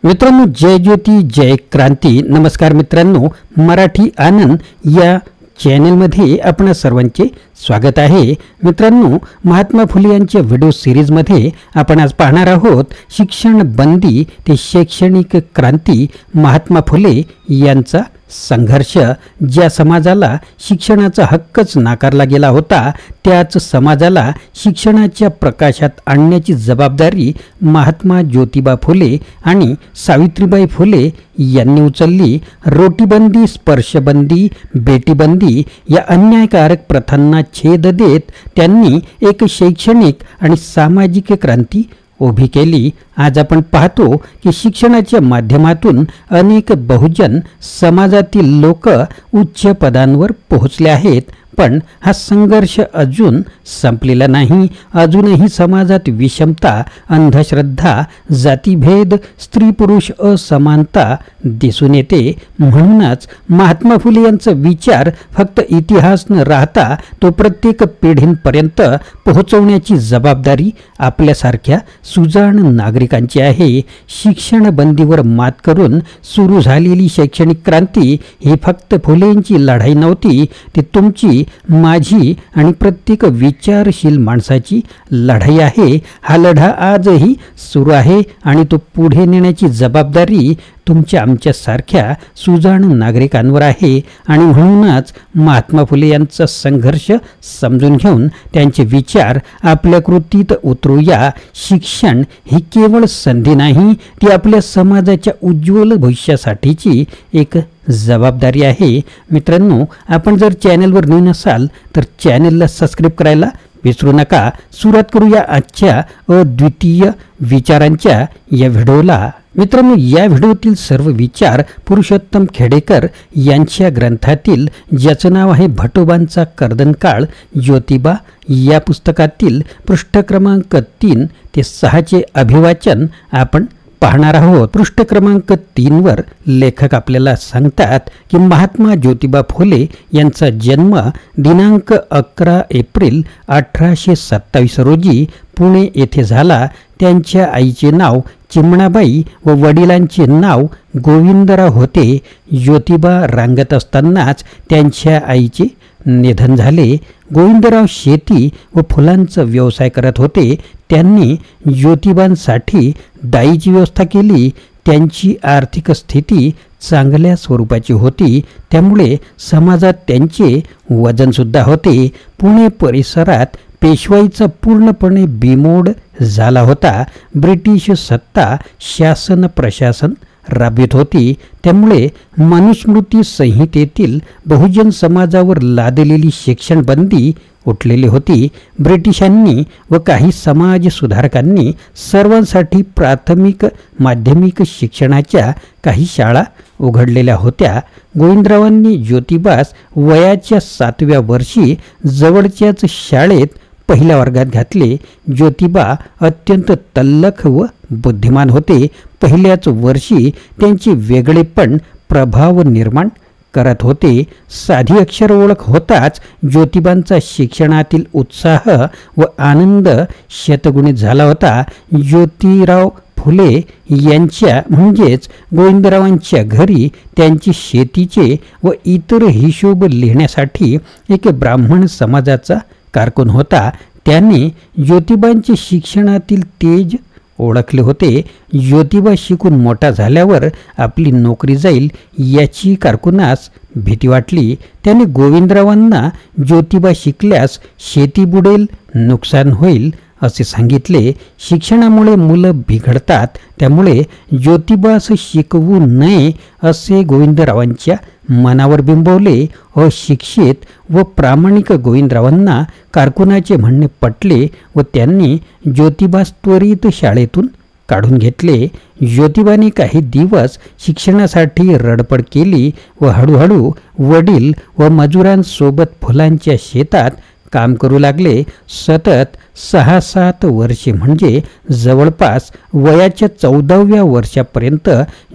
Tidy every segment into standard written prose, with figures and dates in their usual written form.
मित्रांनो, जय ज्योती जय क्रांती. नमस्कार मित्रांनो, मराठी आनंद या चॅनलमध्ये आपण सर्वांचे स्वागत आहे. मित्रांनो, महात्मा फुले यांच्या व्हिडिओ सिरीजमध्ये आपण आज पाहणार आहोत शिक्षण बंदी ते शैक्षणिक क्रांती, महात्मा फुले यांचा संघर्ष. ज्या समाजाला शिक्षणाचा हक्कच नाकारला गेला होता, त्याच समाजाला शिक्षणाच्या प्रकाशात आणण्याची जबाबदारी महात्मा ज्योतिबा फुले आणि सावित्रीबाई फुले यांनी उचलली. रोटीबंदी, स्पर्शबंदी, बेटीबंदी या अन्यायकारक प्रथांना छेद देत त्यांनी एक शैक्षणिक आणि सामाजिक क्रांती उभी केली. आज आपण पाहतो की शिक्षणाच्या माध्यमातून अनेक बहुजन समाजातील लोक उच्च पदांवर पोहोचले आहेत. पण हा संघर्ष अजून संपलेला नाही. अजूनही समाजात विषमता, अंधश्रद्धा, जातीभेद, स्त्री पुरुष असमानता दिसून येते. म्हणूनच महात्मा फुले यांचा विचार फक्त इतिहास न राहता तो प्रत्येक पिढींपर्यंत पोहोचवण्याची जबाबदारी आपल्यासारख्या सुजाण नागरिकांची आहे. शिक्षण बंदीवर मात करून सुरू झालेली शैक्षणिक क्रांती ही फक्त फुलेंची लढाई नव्हती, ती तुमची, माझी आणि प्रत्येक विचारशील माणसाची लढाई आहे. हा लढा आजही सुरू आहे आणि तो पुढे नेण्याची जबाबदारी तुमच्या आमच्यासारख्या सुजाण नागरिकांवर आहे. आणि म्हणूनच महात्मा फुले यांचा संघर्ष समजून घेऊन त्यांचे विचार आपल्या कृतीत उतरूया. शिक्षण ही केवळ संधी नाही, ती आपल्या समाजाच्या उज्ज्वल भविष्यासाठीची एक जबाबदारी आहे. मित्रांनो, आपण जर चॅनलवर नवीन असाल तर चॅनलला सबस्क्राईब करायला विसरू नका. सुरुवात करूया आजच्या अद्वितीय विचारांच्या या व्हिडिओला. मित्रांनो, या व्हिडिओतील सर्व विचार पुरुषोत्तम खेडेकर यांच्या ग्रंथातील, ज्याचं नाव आहे भटोबांचा कर्दनकाळ ज्योतिबा, या पुस्तकातील पृष्ठ क्रमांक 3 ते 6 अभिवाचन आपण पाहणार आहोत. पृष्ठ क्रमांक 3 वर लेखक आपल्याला सांगतात की महात्मा ज्योतिबा फुले यांचा जन्म दिनांक 11 एप्रिल 1827 रोजी पुणे येथे झाला. त्यांच्या आईचे नाव चिमणाबाई व वडिलांचे नाव गोविंदराव होते. ज्योतिबा रांगत असतानाच त्यांच्या आईचे निधन झाले. गोविंदराव शेती व फुलांचा व्यवसाय करत होते. त्यांनी ज्योतिबांसाठी डाळीची व्यवस्था केली. त्यांची आर्थिक स्थिती चांगल्या स्वरूपाची होती, त्यामुळे समाजात त्यांचे वजनसुद्धा होते. पुणे परिसरात पेशवाईचा पूर्णपणे बिमोड झाला होता. ब्रिटिश सत्ता शासन प्रशासन राबवित होती, त्यामुळे मनुस्मृती संहितेतील बहुजन समाजावर लादलेली शिक्षण बंदी उठलेली होती. ब्रिटिशांनी व काही समाज सुधारकांनी सर्वांसाठी प्राथमिक माध्यमिक शिक्षणाच्या काही शाळा उघडलेल्या होत्या. गोविंदरावांनी ज्योतिबास वयाच्या 7व्या वर्षी जवळच्याच शाळेत पहिल्या वर्गात घातले. ज्योतिबा अत्यंत तल्लख व बुद्धिमान होते. पहिल्याच वर्षी त्यांचे वेगळेपण प्रभाव निर्माण करत होते. साधी अक्षर ओळख होताच ज्योतिबांचा शिक्षणातील उत्साह व आनंद शतगुणित झाला होता. ज्योतिराव फुले यांच्या म्हणजेच गोविंदरावांच्या घरी त्यांची शेतीचे व इतर हिशोब लिहिण्यासाठी एक ब्राह्मण समाजाचा कारकून होता. त्याने ज्योतिबांचे शिक्षणातील तेज ओळखले होते. ज्योतिबा शिकून मोठा झाल्यावर आपली नोकरी जाईल याची कारकुनास भीती वाटली. त्याने गोविंदरावांना ज्योतिबा शिकल्यास शेती बुडेल, नुकसान होईल असे सांगितले. शिक्षणामुळे मुलं बिघडतात, त्यामुळे ज्योतिबास शिकवू नये असे गोविंदरावांच्या मनावर बिंबवले. अशिक्षित व प्रामाणिक गोविंदरावांना कारकुनाचे म्हणणे पटले व त्यांनी ज्योतिबास त्वरित शाळेतून काढून घेतले. ज्योतिबाने काही दिवस शिक्षणासाठी रडपड केली व हळूहळू वडील व मजुरांसोबत फुलांच्या शेतात काम करू लागले. सतत 6-7 वर्षे म्हणजे जवळपास वयाच्या 14व्या वर्षापर्यंत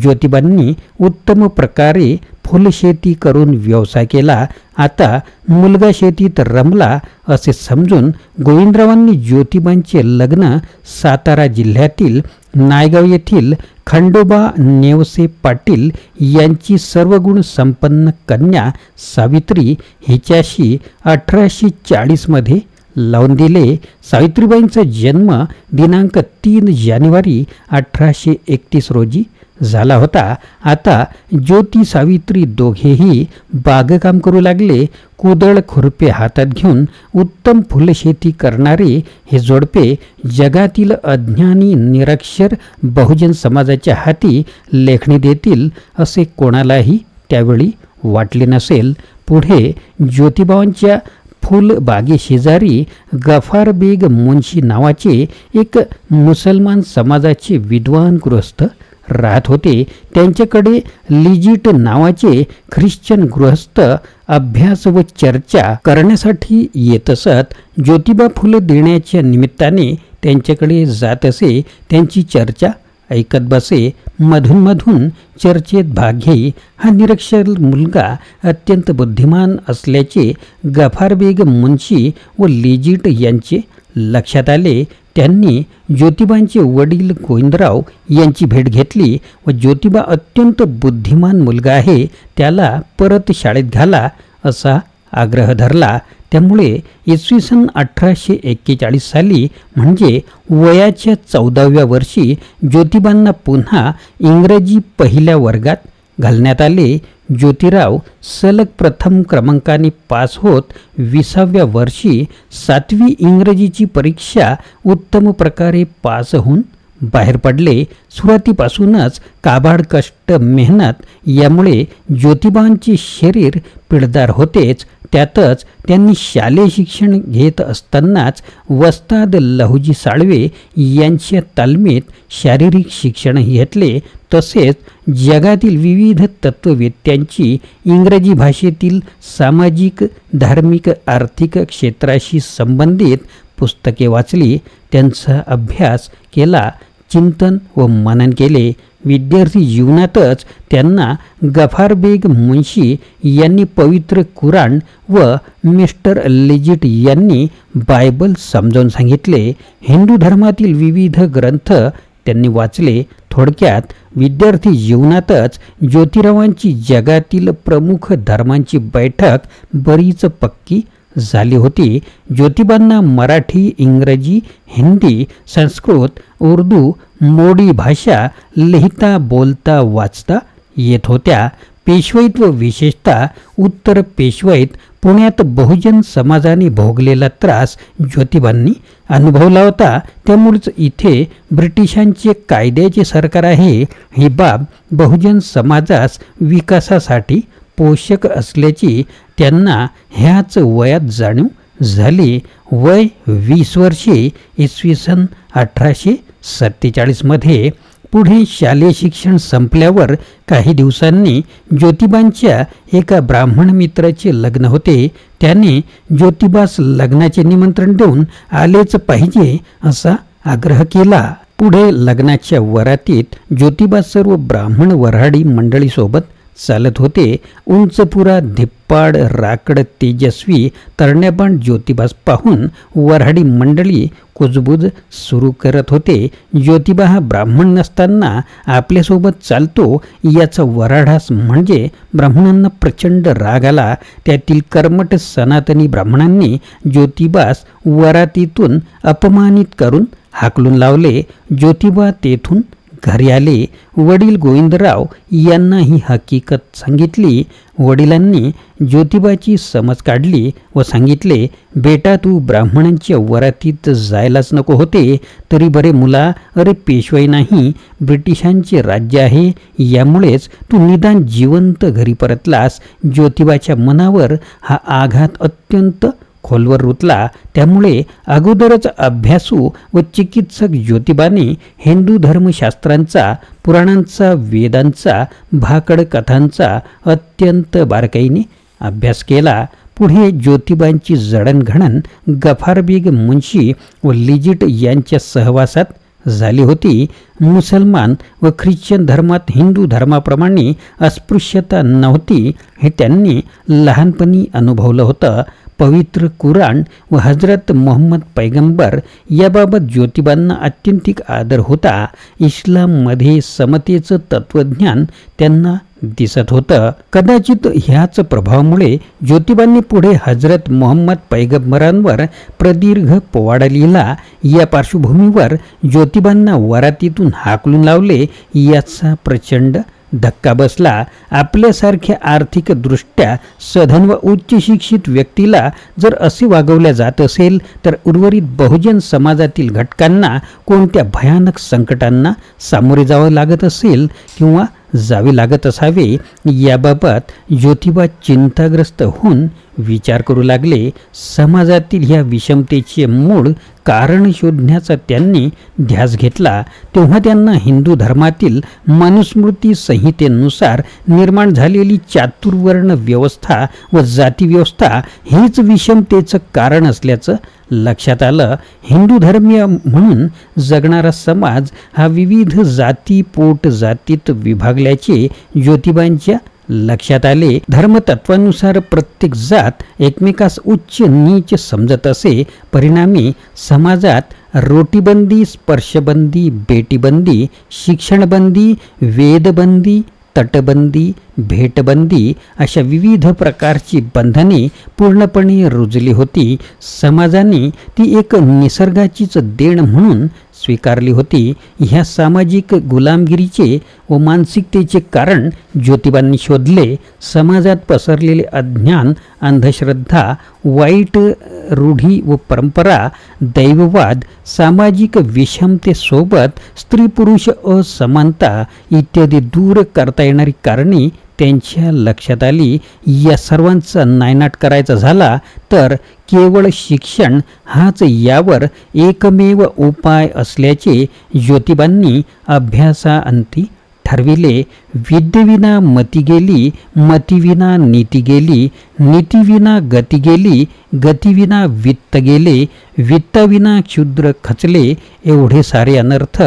ज्योतिबांनी उत्तम प्रकारे फुलशेती करून व्यवसाय केला. आता मुलगा शेतीत रमला असे समजून गोविंदरावांनी ज्योतिबांचे लग्न सातारा जिल्ह्यातील नायगाव येथील खंडोबा नेवसे पाटील यांची सर्वगुण संपन्न कन्या सावित्री हिच्याशी 1840 मध्ये लावून दिले. सावित्रीबाईंचा जन्म दिनांक 3 जानेवारी 1831 रोजी झाला होता. आता ज्योती सावित्री दोघेही बागकाम करू लागले. कुदळ खुरपे हातात घेऊन उत्तम फुलशेती करणारे हे जोडपे जगातील अज्ञानी निरक्षर बहुजन समाजाच्या हाती लेखणी देतील असे कोणालाही त्यावेळी वाटले नसेल. पुढे ज्योतिबांच्या फुलबागे शेजारी गफार बेग मुन्शी नावाचे एक मुसलमान समाजाचे विद्वान गृहस्थ राहत होते. त्यांच्याकडे लिजिट नावाचे ख्रिश्चन गृहस्थ अभ्यास व चर्चा करण्यासाठी येत असत. ज्योतिबा फुले देण्याच्या निमित्ताने त्यांच्याकडे जात असे. त्यांची चर्चा ऐकत बसे. मधून मधून चर्चेत भाग घेई. हा निरक्षर मुलगा अत्यंत बुद्धिमान असल्याचे गफार बेग मुन्शी व लिजिट यांचे लक्षात आले. त्यांनी ज्योतिबांचे वडील गोविंदराव यांची भेट घेतली व ज्योतिबा अत्यंत बुद्धिमान मुलगा आहे, त्याला परत शाळेत घाला असा आग्रह धरला. त्यामुळे इसवी सन 1841 साली म्हणजे वयाच्या 14व्या वर्षी ज्योतिबांना पुन्हा इंग्रजी पहिल्या वर्गात घालण्यात आले. ज्योतिराव सलग प्रथम क्रमांकाने पास होत 20व्या वर्षी 7वी इंग्रजीची परीक्षा उत्तम प्रकारे पास होऊन बाहेर पडले. सुरुवातीपासूनच काबाड कष्ट मेहनत यामुळे ज्योतिबांचे शरीर पिळदार होतेच. त्यातच त्यांनी शालेय शिक्षण घेत असतानाच वस्ताद लहुजी साळवे यांच्या तालमीत शारीरिक शिक्षणही घेतले. तसेच जगातील विविध तत्त्ववेत्यांची इंग्रजी भाषेतील सामाजिक, धार्मिक, आर्थिक क्षेत्राशी संबंधित पुस्तके वाचली. त्यांचा अभ्यास केला, चिंतन व मनन केले. विद्यार्थी जीवनातच त्यांना गफार बेग मुन्शी यांनी पवित्र कुराण व मिस्टर लिजिट यांनी बायबल समजावून सांगितले. हिंदू धर्मातील विविध ग्रंथ त्यांनी वाचले. थोडक्यात विद्यार्थी जीवनातच ज्योतिरावांची जगातील प्रमुख धर्मांची बैठक बरीच पक्की झाली होती. ज्योतिबांना मराठी, इंग्रजी, हिंदी, संस्कृत, उर्दू, मोडी भाषा लिहिता, बोलता, वाचता येत होत्या. पेशवाईत व विशेषतः उत्तर पेशवाईत पुण्यात बहुजन समाजाने भोगलेला त्रास ज्योतिबांनी अनुभवला होता. त्यामुळेच इथे ब्रिटिशांचे कायद्याचे सरकार आहे ही बाब बहुजन समाजास विकासासाठी पोषक असल्याची त्यांना ह्याच वयात जाणीव झाली. वय 20 वर्षे इसवी सन 1847 मध्ये. पुढे शालेय शिक्षण संपल्यावर काही दिवसांनी ज्योतिबांच्या एका ब्राह्मण मित्राचे लग्न होते. त्याने ज्योतिबास लग्नाचे निमंत्रण देऊन आलेच पाहिजे असा आग्रह केला. पुढे लग्नाच्या वरातीत ज्योतिबा सर्व ब्राह्मण वऱ्हाडी मंडळीसोबत चालत होते. उंचपुरा, धिप्पाड, राकड, तेजस्वी, तरण्याबाण ज्योतिबास पाहून वऱ्हाडी मंडळी कुजबुज सुरू करत होते. ज्योतिबा हा ब्राह्मण नसताना आपल्यासोबत चालतो याचा वऱ्हाडास म्हणजे ब्राह्मणांना प्रचंड राग आला. त्यातील कर्मठ सनातनी ब्राह्मणांनी ज्योतिबास वरातीतून अपमानित करून हाकलून लावले. ज्योतिबा तेथून घरी आले. वडील गोविंदराव यांना ही हकीकत सांगितली. वडिलांनी ज्योतिबाची समज काढली व सांगितले, बेटा तू ब्राह्मणांच्या वरातीत जायलाच नको होते तरी बरे मुला, अरे पेशवाई नाही, ब्रिटिशांचे राज्य आहे, यामुळेच तू निदान जिवंत घरी परतलास. ज्योतिबाच्या मनावर हा आघात अत्यंत खोलवर रुतला. त्यामुळे अगोदरच अभ्यासू व चिकित्सक ज्योतिबाने हिंदू धर्मशास्त्रांचा, पुराणांचा, वेदांचा, भाकड कथांचा अत्यंत बारकाईने अभ्यास केला. पुढे ज्योतिबांची जडणघडण गफार बेग मुन्शी व लिजिट यांच्या सहवासात झाली होती. मुसलमान व ख्रिश्चन धर्मात हिंदू धर्माप्रमाणे अस्पृश्यता नव्हती हे त्यांनी लहानपणी अनुभवलं होतं. पवित्र कुराण व हजरत मोहम्मद पैगंबर याबाबत ज्योतिबांना अत्यंतिक आदर होता. इस्लाममध्ये समतेचं तत्त्वज्ञान त्यांना दिसत होतं. कदाचित ह्याच प्रभावामुळे ज्योतिबांनी पुढे हजरत मोहम्मद पैगंबरांवर प्रदीर्घ पोवाडा लिहिला. या पार्श्वभूमीवर ज्योतिबांना वरातीतून हाकलून लावले याचा प्रचंड धक्का बसला. आपल्यासारख्या आर्थिकदृष्ट्या सधन व उच्च शिक्षित व्यक्तीला जर असे वागवल्या जात असेल तर उर्वरित बहुजन समाजातील घटकांना कोणत्या भयानक संकटांना सामोरे जावं लागत असेल किंवा जावे लागत असावे याबाबत ज्योतिबा चिंताग्रस्त होऊन विचार करू लागले. समाजातील ह्या विषमतेचे मूळ कारण शोधण्याचा त्यांनी ध्यास घेतला. तेव्हा त्यांना हिंदू धर्मातील मनुस्मृती संहितेनुसार निर्माण झालेली चातुर्वर्ण व्यवस्था व जातीव्यवस्था हीच विषमतेचं कारण असल्याचं लक्षात आलं. हिंदू धर्मीय म्हणून जगणारा समाज हा विविध जाती पोट जातीत विभागल्याचे ज्योतिबांच्या लक्षात आले. धर्मतत्वानुसार प्रत्येक जात एकमेकास उच्च नीच समजत असे. परिणामी समाजात रोटीबंदी, स्पर्शबंदी, बेटीबंदी, शिक्षणबंदी, वेदबंदी, तटबंदी, भेटबंदी अशा विविध प्रकारची बंधने पूर्णपणे रुजली होती. समाजाने ती एक निसर्गाचीच देण म्हणून स्वीकारली होती. ह्या सामाजिक गुलामगिरीचे व मानसिकतेचे कारण ज्योतिबांनी शोधले. समाजात पसरलेले अज्ञान, अंधश्रद्धा, वाईट रूढी व परंपरा, दैववाद, सामाजिक विषमतेसोबत स्त्री पुरुष असमानता इत्यादी दूर करता येणारी कारणे त्यांच्या लक्षात आली. या सर्वांचा नायनाट करायचा झाला तर केवळ शिक्षण हाच यावर एकमेव उपाय असल्याचे ज्योतिबांनी अभ्यासाअंती ठरविले. विद्येविना मती गेली, मतीविना नीती गेली, नीतीविना गती गेली, गतीविना वित्त गेले, वित्ताविना क्षुद्र खचले. एवढे सारे अनर्थ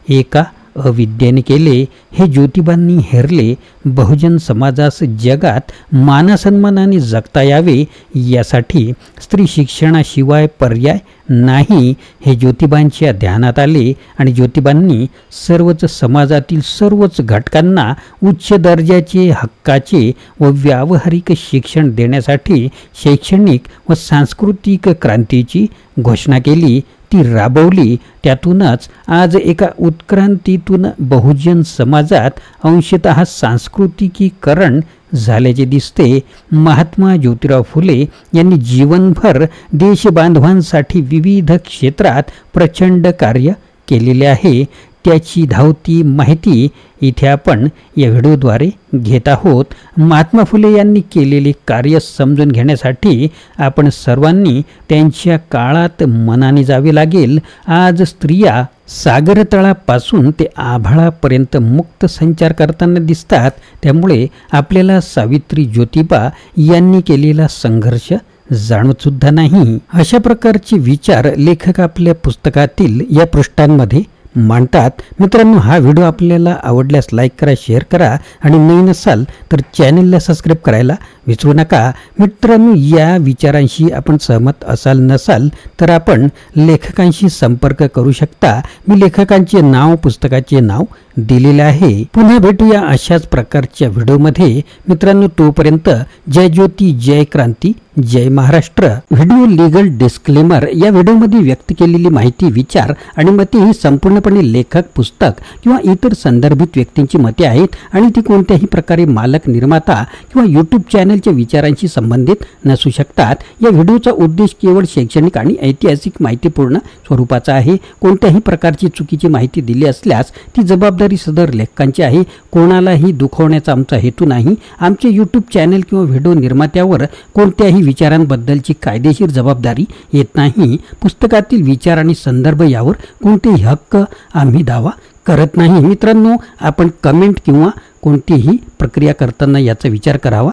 एका अविद्येने केले. हे ज्योतिबांनी हेरले. बहुजन समाजास जगात मानसन्मानाने जगता यावे यासाठी स्त्री शिक्षणाशिवाय पर्याय नाही हे ज्योतिबांच्या ध्यानात आले आणि ज्योतिबांनी सर्वच समाजातील सर्वच घटकांना उच्च दर्जाचे हक्काचे व व्यावहारिक शिक्षण देण्यासाठी शैक्षणिक व सांस्कृतिक क्रांतीची घोषणा केली. ती राबवली. त्यातूनच आज एका उत्क्रांतीतून बहुजन समाजात अंशतः सांस्कृतिकीकरण झाल्याचे दिसते. महात्मा ज्योतिराव फुले यांनी जीवनभर देशबांधवांसाठी विविध क्षेत्रात प्रचंड कार्य केलेले आहे. त्याची धावती माहिती इथे आपण या व्हिडिओद्वारे घेत आहोत. महात्मा फुले यांनी केलेले कार्य समजून घेण्यासाठी आपण सर्वांनी त्यांच्या काळात मनाने जावे लागेल. आज स्त्रिया सागरतळापासून ते आभाळापर्यंत मुक्त संचार करताना दिसतात. त्यामुळे आपल्याला सावित्री ज्योतिबा यांनी केलेला संघर्ष जाणवत सुद्धा नाही. अशा प्रकारचे विचार लेखक आपल्या पुस्तकातील या पृष्ठांमध्ये मांडतात. मित्रांनो, हा व्हिडिओ आपल्याला आवडल्यास लाईक करा, शेअर करा आणि नवीन असाल तर चॅनलला सबस्क्राईब करायला विसरू नका. मित्रांनो, या विचारांशी आपण सहमत असाल नसाल तर आपण लेखकांशी संपर्क करू शकता. मी लेखकांचे नाव, पुस्तकाचे नाव दिलेले आहे. पुन्हा भेटूया अशाच प्रकारच्या व्हिडिओमध्ये. मित्रांनो, तोपर्यंत जय ज्योती, जय क्रांती, जय महाराष्ट्र. Video legal disclaimer. या व्हिडिओमध्ये व्यक्त केलेली माहिती, विचार आणि मते ही संपूर्णपणे लेखक, पुस्तक किंवा इतर संदर्भित व्यक्तींची मते आहेत आणि ती कोणत्याही प्रकारे मालक, निर्माता किंवा यूट्यूब चॅनलच्या विचारांशी संबंधित नसू शकतात. या व्हिडिओचा उद्देश केवळ शैक्षणिक आणि ऐतिहासिक माहितीपूर्ण स्वरूपाचा आहे. कोणत्याही प्रकारची चुकीची माहिती दिली असल्यास ती जबाबदारी सदर लेखकांची आहे. कोणालाही दुखवण्याचा आमचा हेतू नाही. आमचे यूट्यूब चॅनल किंवा व्हिडिओ निर्मात्यावर कोणत्याही विचारांबद्दलची कायदेशीर जबाबदारी येत नाही. पुस्तकातील विचार आणि संदर्भ यावर कोणतेही हक्क आम्ही दावा करत नाही. मित्रांनो, आपण कमेंट किंवा कोणतीही प्रक्रिया करताना याचा विचार करावा.